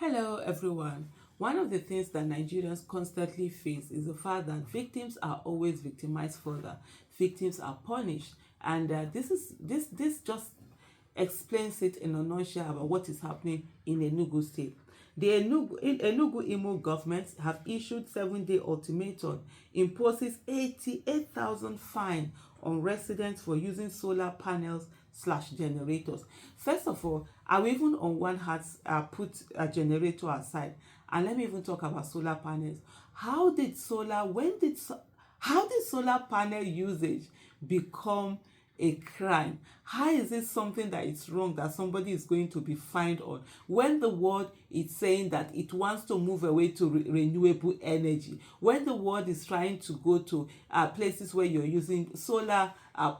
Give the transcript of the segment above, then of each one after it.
Hello, everyone. One of the things that Nigerians constantly face is the fact that victims are always victimized further. Victims are punished, and this just explains it in a nutshell about what is happening in Enugu State. The Enugu Imo government have issued 7-day ultimatum, imposes 88,000 fine on residents for using solar panels slash generators. First of all, I will even on one hand put a generator aside, and let me even talk about solar panels. How did solar panel usage become a crime? How is it something that is wrong that somebody is going to be fined on when the world is saying that it wants to move away to renewable energy, when the world is trying to go to places where you're using solar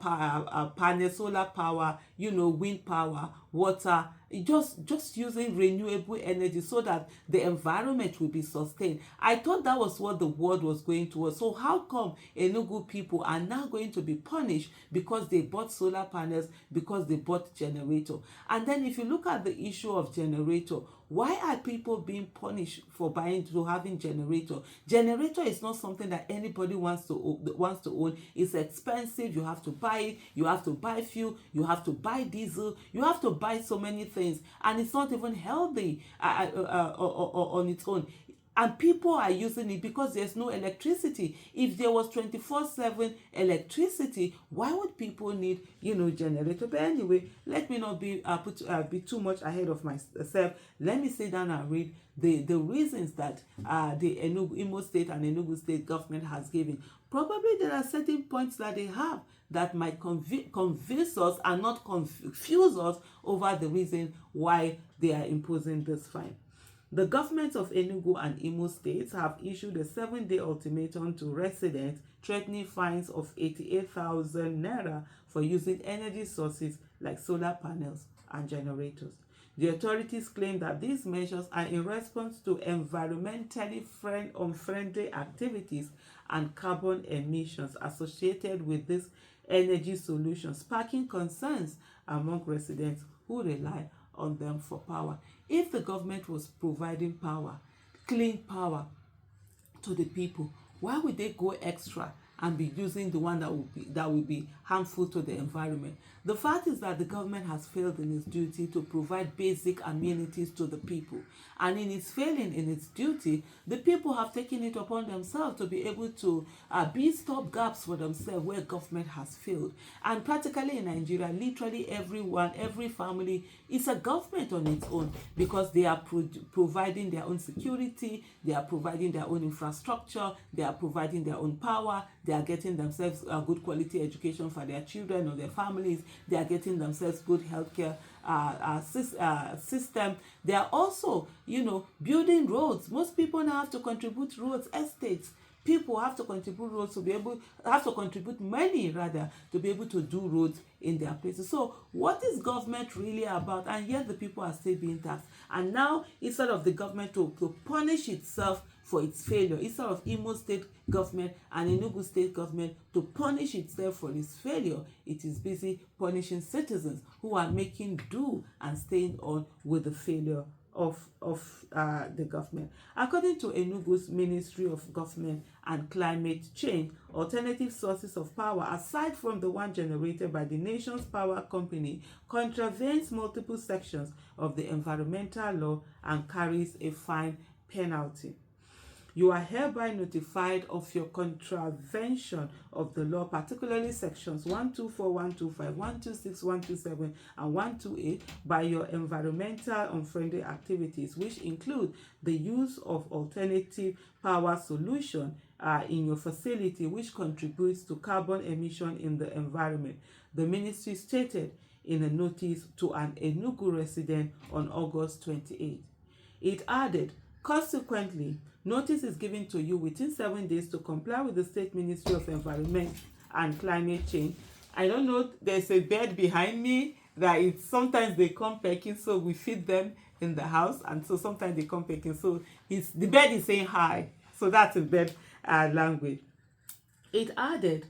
panel, solar power, wind power, water, just using renewable energy so that the environment will be sustained. I thought that was what the world was going towards. So how come Enugu people are now going to be punished because they bought solar panels, because they bought generator? And then if you look at the issue of generator, why are people being punished for having generator? Generator is not something that anybody wants to own. It's expensive. You have to buy it. You have to buy fuel. You have to buy diesel. You have to buy so many things, and it's not even healthy on its own. And people are using it because there's no electricity. If there was 24/7 electricity, why would people need generator? But anyway, let me not be too much ahead of myself. Let me sit down and read the reasons that the Imo State and Enugu State government has given. Probably there are certain points that they have that might convince us and not confuse us over the reason why they are imposing this fine. The governments of Enugu and Imo states have issued a 7-day ultimatum to residents, threatening fines of 88,000 naira for using energy sources like solar panels and generators. The authorities claim that these measures are in response to environmentally unfriendly activities and carbon emissions associated with this energy solution, sparking concerns among residents who rely on them for power. If the government was providing power, clean power to the people, why would they go extra and be using the one that will be harmful to the environment? The fact is that the government has failed in its duty to provide basic amenities to the people, and in its failing in its duty, the people have taken it upon themselves to be able to be stop gaps for themselves where government has failed. And practically in Nigeria, literally everyone, every family is a government on its own, because they are providing their own security, they are providing their own infrastructure, they are providing their own power, they are getting themselves a good quality education for their children or their families, they are getting themselves good healthcare system. They are also, building roads. Most people now have to contribute roads, estates. People have to contribute roads have to contribute money rather to be able to do roads in their places. So what is government really about? And yet the people are still being taxed. And now, instead of the government to punish itself for its failure, instead of Imo State government and Enugu State government to punish itself for its failure, it is busy punishing citizens who are making do and staying on with the failure of the government. According to Enugu's Ministry of Government and Climate Change, alternative sources of power, aside from the one generated by the nation's power company, contravenes multiple sections of the environmental law and carries a fine penalty. You are hereby notified of your contravention of the law, particularly sections 124, 125, 126, 127, and 128 by your environmental unfriendly activities, which include the use of alternative power solution in your facility, which contributes to carbon emission in the environment. The ministry stated in a notice to an Enugu resident on August 28. It added, consequently, notice is given to you within 7 days to comply with the State Ministry of Environment and Climate Change. I don't know, there's a bird behind me that sometimes they come pecking, so we feed them in the house, and so sometimes they come pecking. So the bird is saying hi. So that's a bird language. It added,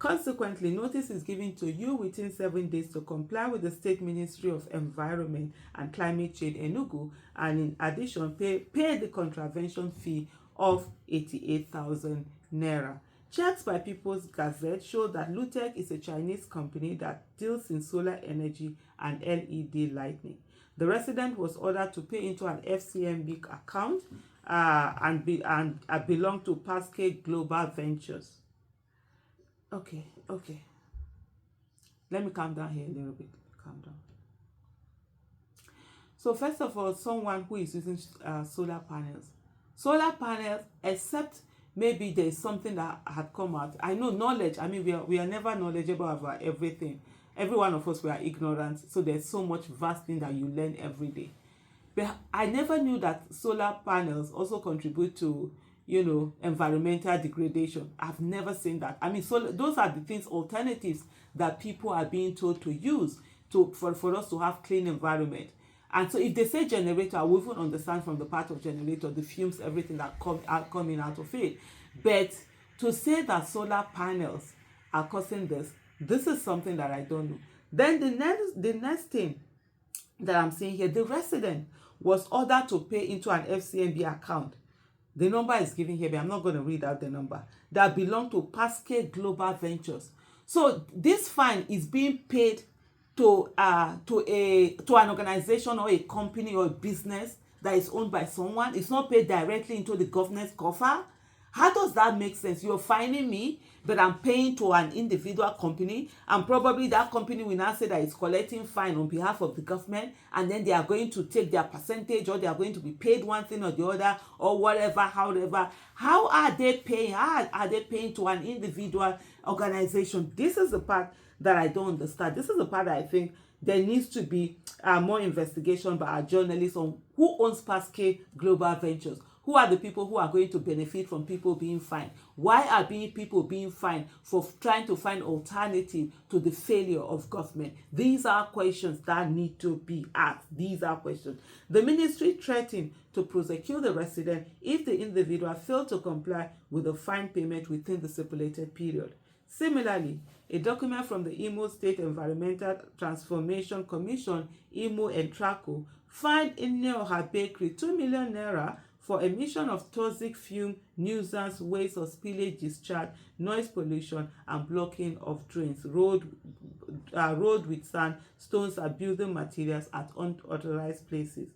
Consequently, notice is given to you within 7 days to comply with the State Ministry of Environment and Climate Change, Enugu, and in addition, pay the contravention fee of 88,000 naira. Checks by People's Gazette show that Lutech is a Chinese company that deals in solar energy and LED lighting. The resident was ordered to pay into an FCMB account and belong to Pascal Global Ventures. Okay. Let me calm down here a little bit. Calm down. So first of all, someone who is using solar panels. Solar panels, except maybe there is something that had come out. I know knowledge. I mean, we are never knowledgeable about everything. Every one of us, we are ignorant. So there's so much vast thing that you learn every day. But I never knew that solar panels also contribute to, environmental degradation. I've never seen that. I mean, so those are the things, alternatives that people are being told to use for us to have clean environment. And so if they say generator, I will even understand from the part of generator, the fumes, everything that coming out of it. But to say that solar panels are causing this is something that I don't know. Then the next thing that I'm seeing here, the resident was ordered to pay into an FCMB account. The number is given here, but I'm not going to read out the number. That belong to Pascal Global Ventures. So this fine is being paid to an organization or a company or a business that is owned by someone. It's not paid directly into the government's coffer. How does that make sense? You're fining me, but I'm paying to an individual company, and probably that company will now say that it's collecting fine on behalf of the government, and then they are going to take their percentage, or they are going to be paid one thing or the other, or whatever, however. How are they paying? How are they paying to an individual organization? This is the part that I don't understand. This is the part that I think there needs to be more investigation by our journalists on who owns Pascal Global Ventures. Who are the people who are going to benefit from people being fined? Why are people being fined for trying to find alternative to the failure of government? These are questions that need to be asked. These are questions. The ministry threatened to prosecute the resident if the individual failed to comply with the fine payment within the stipulated period. Similarly, a document from the Imo State Environmental Transformation Commission, Imo and Traco, fined Ineoha Bakery 2 million naira for emission of toxic fume, nuisance, waste or spillage discharge, noise pollution, and blocking of drains, road with sand, stones, and building materials at unauthorized places.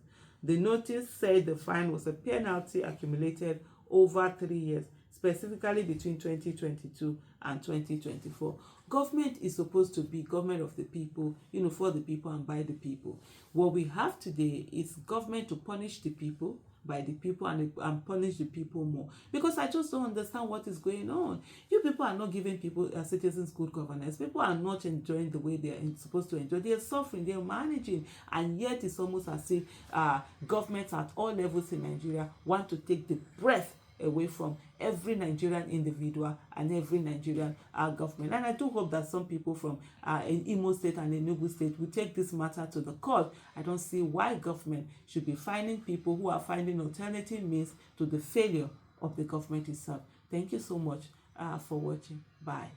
The notice said the fine was a penalty accumulated over 3 years, specifically between 2022 and 2024. Government is supposed to be government of the people, for the people and by the people. What we have today is government to punish the people, by the people, and punish the people more, because I just don't understand what is going on. You people are not giving people citizens good governance. People are not enjoying the way they are supposed to enjoy. They are suffering, they are managing, and yet it's almost as if governments at all levels in Nigeria want to take the breath away from every Nigerian individual and every Nigerian government. And I do hope that some people from in Imo State and Enugu State will take this matter to the court. I don't see why government should be fining people who are finding alternative means to the failure of the government itself. Thank you so much for watching. Bye.